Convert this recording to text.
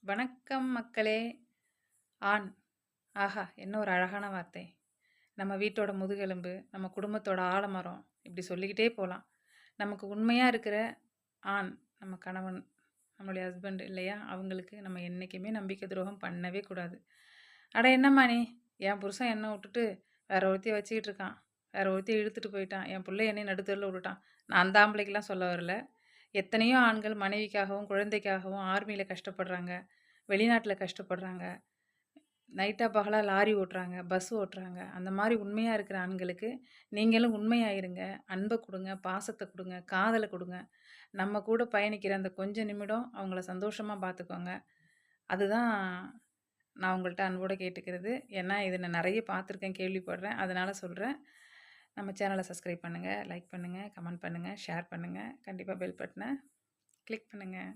வணக்கம் மக்களே! ஆண். ஆஹா! என்ன ஒரு அழகான வார்த்தை. நம்ம வீட்டோட முதுகெலும்பு, நம்ம குடும்பத்தோட ஆலமரம், இப்படி சொல்லிக்கிட்டே போலாம். நமக்கு உண்மையா இருக்கிற ஆண், நம்ம கணவன், நம்மளுடைய ஹஸ்பண்ட் இல்லையா? அவங்களுக்கு நம்ம என்னைக்குமே நம்பிக்கை துரோகம் பண்ணவே கூடாது. "அட என்னம்மா நீ? என் புருஷன் என்ன வுட்டுட்டு வேற ஒருத்திய வச்சுக்கிட்டு இருக்கான். வேற ஒருத்திய இழுத்துட்டு போயிட்டான். என் புள்ள என்னைய நடுத்தெருவுல வுட்டுட்டான்." நான் அந்த ஆம்பளைக்கெல்லாம் சொல்ல வரல. எத்தனையோ ஆண்கள் மனைவிக்காகவும், குழந்தைக்காகவும் ஆர்மியில கஷ்டப்படுறாங்க. வெளிநாட்ல கஷ்டப்படுறாங்க. நைட்டா பகலா லாரி ஓட்டுறாங்க, பஸ் ஓட்டுறாங்க. அந்த மாரி உண்மையா இருக்கிற ஆண்களுக்கு, நீங்களும் உண்மையா இருங்க. அன்ப குடுங்க, பாசத்த குடுங்க, காதல குடுங்க. நம்ம கூட பயணிக்கிற அந்த கொஞ்ச நிமிடம் அவங்கள சந்தோஷமா பார்த்துக்கோங்க. அதுதான் நான் உங்கள்ட்ட அன்போட கேட்டுக்கிறது. ஏன்னா, இத நான் நெறைய பார்த்துருக்கேன், கேள்விப்படுறேன். அதனால சொல்றேன். நம்ம சேனல சப்ஸ்கிரைப் பண்ணுங்க, லைக் பண்ணுங்க, கமெண்ட் பண்ணுங்க, ஷேர் பண்ணுங்க. கண்டிப்பா பெல் பட்டன கிளிக் பண்ணுங்க.